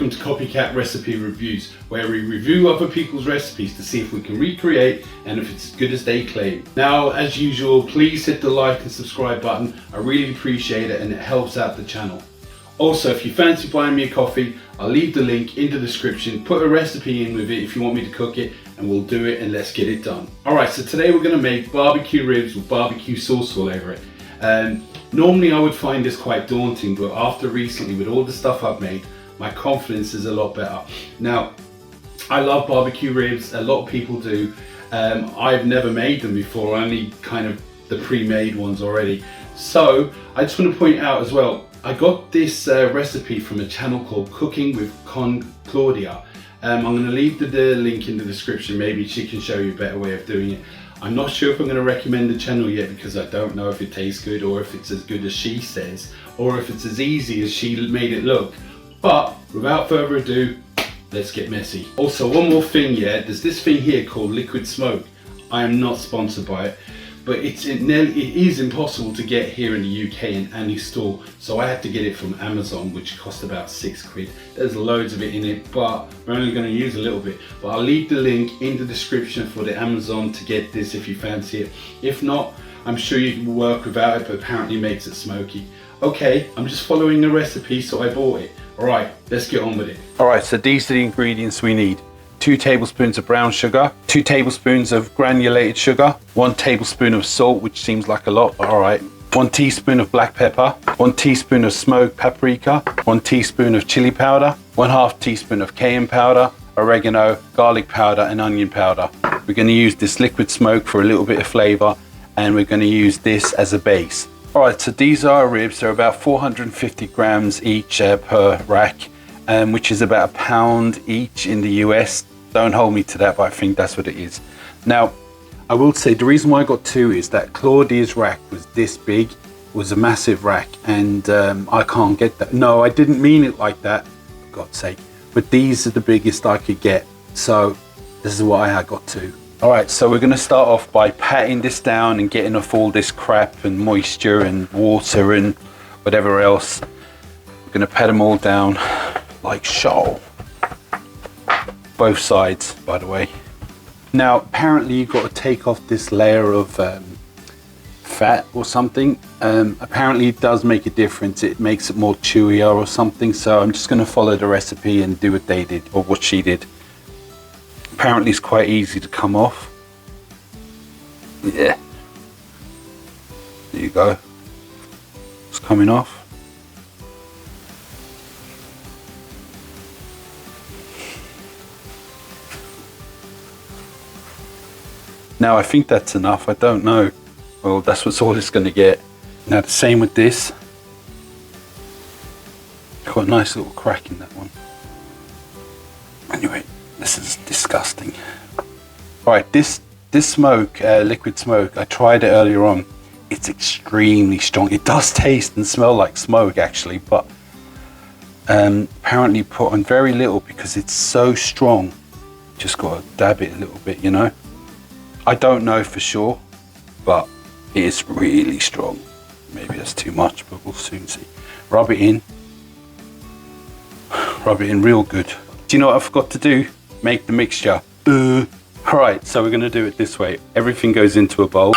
welcome to Copycat Recipe Reviews, where we review other people's recipes to see if we can recreate and if it's as good as they claim. Now, as usual, please hit the like and subscribe button. I really appreciate it and it helps out the channel. Also, if you fancy buying me a coffee, I'll leave the link in the description. Put a recipe in with it if you want me to cook it, and we'll do it and let's get it done. Alright, so today we're going to make barbecue ribs with barbecue sauce all over it. Normally I would find this quite daunting, but after recently with all the stuff I've made, my confidence is a lot better. Now, I love barbecue ribs, a lot of people do. I've never made them before, only kind of the pre-made ones already. So I just want to point out as well, I got this recipe from a channel called Cooking with Claudia. I'm going to leave the link in the description, maybe she can show you a better way of doing it. I'm not sure if I'm going to recommend the channel yet because I don't know if it tastes good or if it's as good as she says or if it's as easy as she made it look. But without further ado, let's get messy. Also, one more thing, there's this thing here called Liquidsmoke. I am not sponsored by it, but it is impossible to get here in the UK in any store, so I had to get it from Amazon, which cost about £6. There's loads of it in it, but we're only going to use a little bit. But I'll leave the link in the description for the Amazon to get this if you fancy it. If not, I'm sure you can work without it, but apparently it makes it smoky. Okay, I'm just following the recipe, so I bought it. Alright, let's get on with it. Alright, so these are the ingredients we need. 2 tablespoons of brown sugar, 2 tablespoons of granulated sugar, 1 tablespoon of salt, which seems like a lot, but alright, 1 teaspoon of black pepper, 1 teaspoon of smoked paprika, 1 teaspoon of chili powder, 1/2 teaspoon of cayenne powder, oregano, garlic powder and onion powder. We're going to use this Liquidsmoke for a little bit of flavour, and we're going to use this as a base. Alright, so these are our ribs. They're about 450 grams each per rack, which is about £1 each in the US. Don't hold me to that, but I think that's what it is. Now, I will say the reason why I got 2 is that Claudia's rack was this big. It was a massive rack, and I can't get that. No, I didn't mean it like that, for God's sake. But these are the biggest I could get, so this is why I got 2. Alright, so we're going to start off by patting this down and getting off all this crap and moisture and water and whatever else. We're going to pat them all down like so. Both sides, by the way. Now, apparently you've got to take off this layer of fat or something. Apparently it does make a difference. It makes it more chewier or something. So I'm just going to follow the recipe and do what they did, or what she did. Apparently it's quite easy to come off. Yeah. There you go. It's coming off. Now I think that's enough, I don't know. Well, that's what's all it's going to get. Now the same with this. Got a nice little crack in that one. Anyway, this is disgusting. Alright, this smoke, Liquidsmoke, I tried it earlier on. It's extremely strong. It does taste and smell like smoke actually, but apparently put on very little because it's so strong. Just got to dab it a little bit, you know. I don't know for sure, but it is really strong. Maybe that's too much, but we'll soon see. Rub it in. Rub it in real good. Do you know what I forgot to do? Make the mixture. Alright, so we're going to do it this way. Everything goes into a bowl.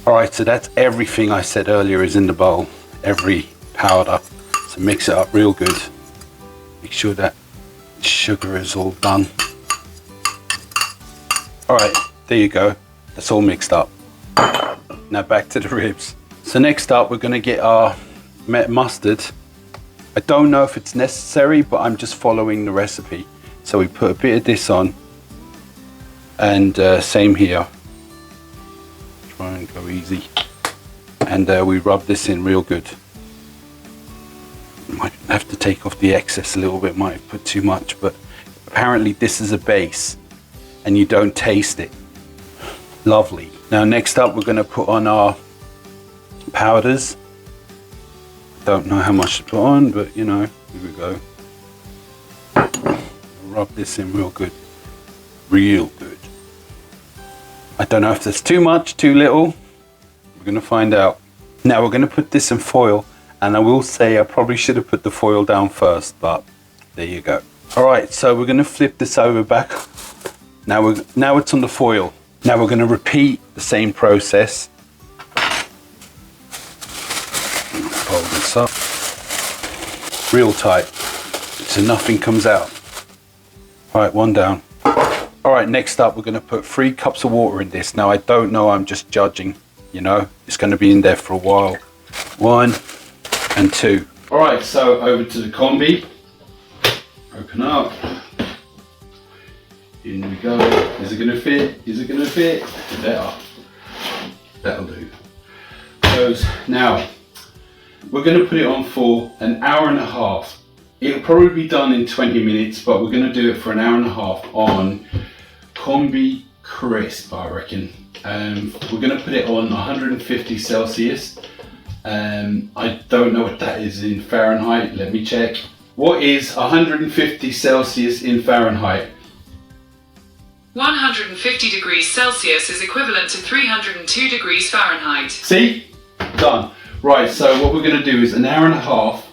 Alright, so that's everything I said earlier is in the bowl. Every powder. So mix it up real good. Make sure that sugar is all done. Alright, there you go. That's all mixed up. Now back to the ribs. So next up we're going to get our mustard. I don't know if it's necessary, but I'm just following the recipe. So we put a bit of this on, and same here. Try and go easy. And we rub this in real good. Might have to take off the excess a little bit, might have put too much, but apparently this is a base and you don't taste it. Lovely. Now next up we're going to put on our powders. Don't know how much to put on, but you know, here we go. Rub this in real good. Real good. I don't know if there's too much, too little. We're gonna find out. Now we're gonna put this in foil, and I will say I probably should have put the foil down first, but there you go. All right, so we're gonna flip this over back. Now it's on the foil. Now we're gonna repeat the same process. Fold this up. Real tight, so nothing comes out. All right, one down. All right, next up, we're gonna put 3 cups of water in this. Now I don't know, I'm just judging, you know, it's gonna be in there for a while. 1 and 2. All right, so over to the combi. Open up. In we go. Is it gonna fit? Is it gonna fit? Better. That'll do. Close. Now, we're gonna put it on for an hour and a half. It'll probably be done in 20 minutes, but we're gonna do it for an hour and a half on Combi crisp, I reckon. We're gonna put it on 150 Celsius. I don't know what that is in Fahrenheit. Let me check. What is 150 Celsius in Fahrenheit? 150 degrees Celsius is equivalent to 302 degrees Fahrenheit. See? Done. Right, so what we're gonna do is an hour and a half.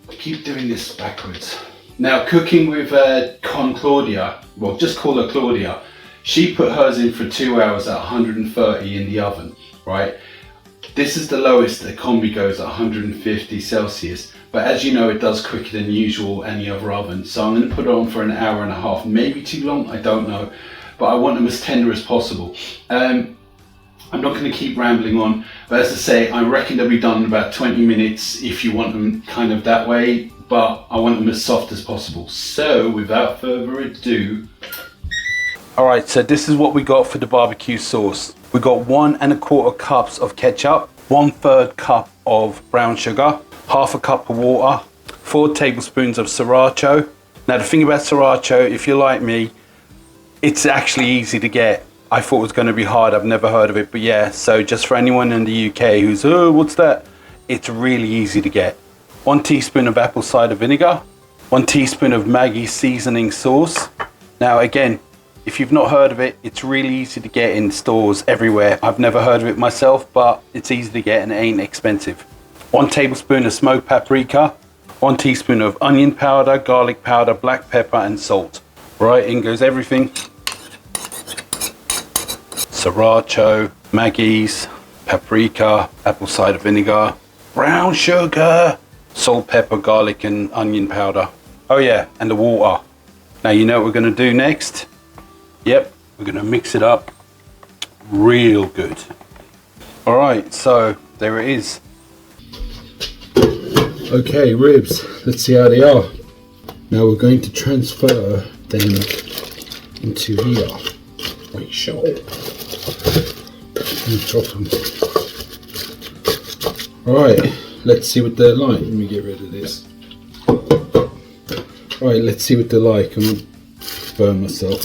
I keep doing this backwards. Now, cooking with Claudia, well, just call her Claudia, she put hers in for 2 hours at 130 in the oven, right? This is the lowest the combi goes at 150 Celsius, but as you know, it does quicker than usual any other oven. So I'm gonna put it on for an hour and a half, maybe too long, I don't know, but I want them as tender as possible. I'm not going to keep rambling on, but as I say, I reckon they'll be done in about 20 minutes if you want them kind of that way, but I want them as soft as possible. So without further ado. All right, so this is what we got for the barbecue sauce. We got 1 1/4 cups of ketchup, 1/3 cup of brown sugar, 1/2 cup of water, 4 tablespoons of sriracha. Now the thing about sriracha, if you're like me, it's actually easy to get. I thought it was going to be hard. I've never heard of it, but yeah, so just for anyone in the UK who's, oh, what's that? It's really easy to get. 1 teaspoon of apple cider vinegar, 1 teaspoon of Maggi seasoning sauce. Now again, if you've not heard of it, it's really easy to get in stores everywhere. I've never heard of it myself, but it's easy to get and it ain't expensive. 1 tablespoon of smoked paprika, 1 teaspoon of onion powder, garlic powder, black pepper and salt. Right, in goes everything. Sriracha, Maggi's, paprika, apple cider vinegar, brown sugar, salt, pepper, garlic and onion powder. Oh yeah, and the water. Now you know what we're going to do next? Yep, we're going to mix it up real good. All right, so there it is. Okay, ribs, let's see how they are. Now we're going to transfer them into here. Like so. And drop them. Alright, let's see what they're like. Let me get rid of this. Alright, let's see what they're like. I'm gonna burn myself.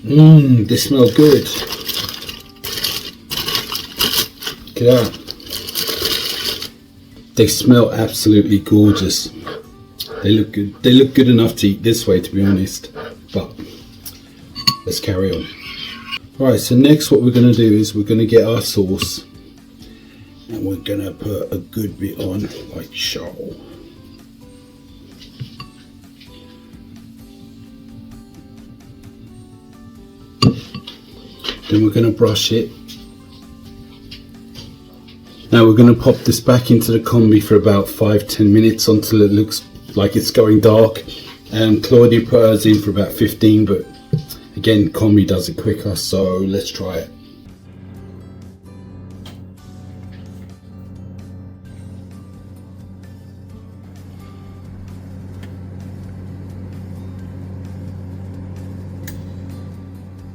Mmm, they smell good. Look at that. They smell absolutely gorgeous. They look good. They look good enough to eat this way, to be honest. But let's carry on. Alright, so next what we're going to do is we're going to get our sauce. And we're going to put a good bit on, like so. Then we're going to brush it. Now we're going to pop this back into the combi for about 5-10 minutes until it looks like it's going dark. And Claudia put hers in for about 15, but again, combi does it quicker, so let's try it.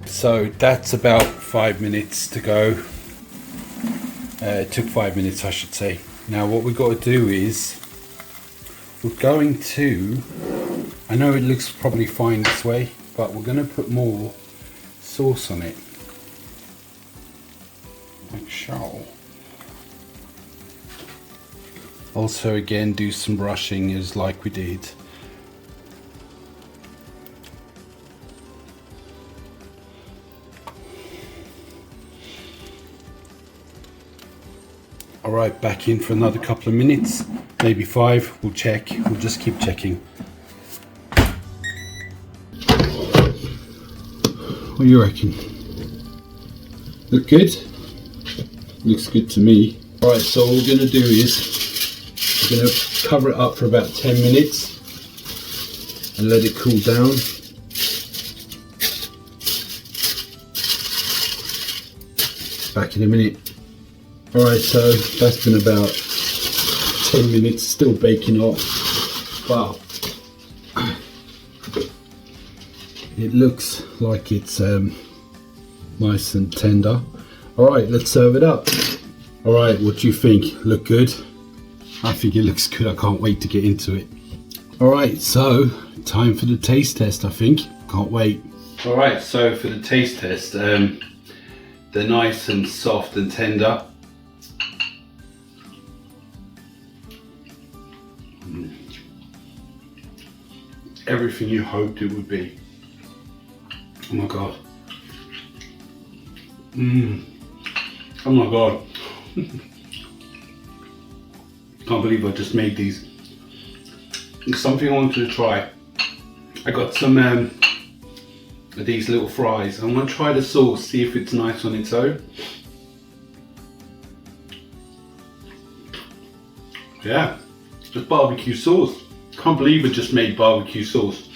So that's about 5 minutes to go. It took 5 minutes, I should say. Now what we've got to do is we're going to, I know it looks probably fine this way, but we're going to put more sauce on it, like so. Also again, do some brushing as like we did. Alright, back in for another couple of minutes, maybe 5, we'll check, we'll just keep checking. What do you reckon? Look good? Looks good to me. Alright, so all we're going to do is, we're going to cover it up for about 10 minutes and let it cool down. Back in a minute. Alright, so that's been about 10 minutes, still baking hot. Wow. It looks like it's nice and tender. Alright, let's serve it up. Alright, what do you think? Look good? I think it looks good. I can't wait to get into it. Alright, so time for the taste test, I think. Can't wait. Alright, so for the taste test, they're nice and soft and tender. Everything you hoped it would be. Oh my god. Oh my god. Can't believe I just made these. It's something I wanted to try. I got some of these little fries. I'm gonna try the sauce, see if it's nice on its own. Yeah, just barbecue sauce. Can't believe I just made barbecue sauce.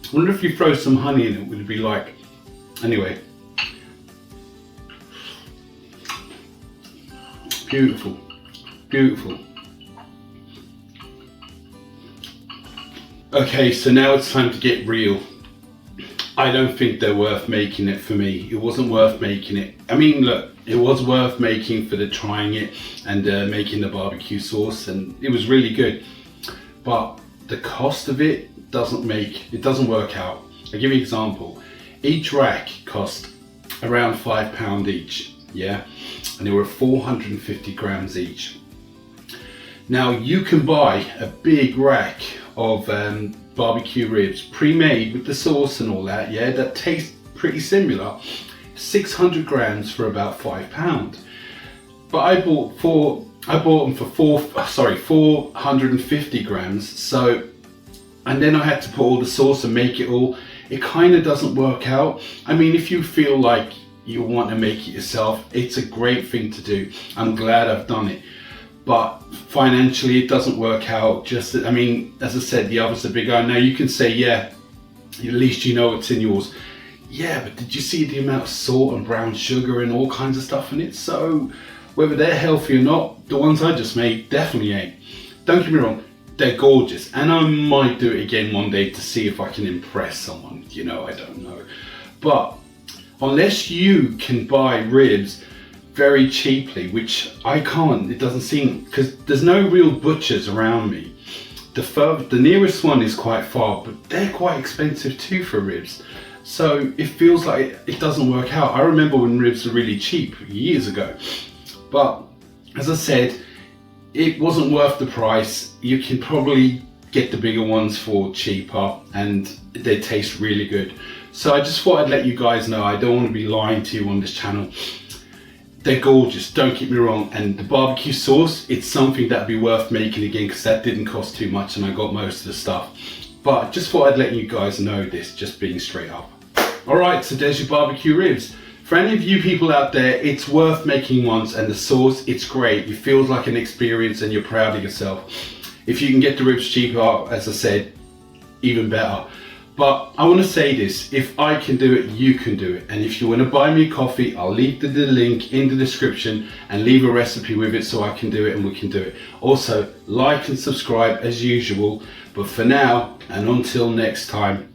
I wonder if you throw some honey in it, would it be like? Anyway. Beautiful, beautiful. Okay, so now it's time to get real. I don't think they're worth making it for me. It wasn't worth making it. I mean, look, it was worth making for the trying it and making the barbecue sauce, and it was really good. But the cost of it doesn't work out. I'll give you an example. Each rack cost around £5 each, yeah? And they were 450 grams each. Now you can buy a big rack of barbecue ribs, pre-made with the sauce and all that, yeah, that taste pretty similar, 600 grams for about £5. But I bought them for 450 grams, so, and then I had to put all the sauce and make it all. It kind of doesn't work out. I mean, if you feel like you want to make it yourself, it's a great thing to do. I'm glad I've done it. But financially, it doesn't work out. Just, I mean, as I said, the others are bigger. Now you can say, yeah, at least you know what's in yours. Yeah, but did you see the amount of salt and brown sugar and all kinds of stuff in it? So whether they're healthy or not, the ones I just made definitely ain't. Don't get me wrong, they're gorgeous. And I might do it again one day to see if I can impress someone. You know, I don't know. But unless you can buy ribs very cheaply, which I can't, it doesn't seem, because there's no real butchers around me. The nearest one is quite far, but they're quite expensive too for ribs. So it feels like it doesn't work out. I remember when ribs were really cheap years ago. But as I said, it wasn't worth the price. You can probably get the bigger ones for cheaper and they taste really good. So I just thought I'd let you guys know. I don't want to be lying to you on this channel. They're gorgeous, don't get me wrong, and the barbecue sauce, it's something that'd be worth making again because that didn't cost too much and I got most of the stuff. But just thought I'd let you guys know this, just being straight up. Alright, so there's your barbecue ribs. For any of you people out there, it's worth making once, and the sauce, it's great. It feels like an experience and you're proud of yourself. If you can get the ribs cheaper, as I said, even better. But I want to say this, if I can do it, you can do it. And if you want to buy me a coffee, I'll leave the link in the description and leave a recipe with it so I can do it and we can do it. Also, like and subscribe as usual. But for now, and until next time,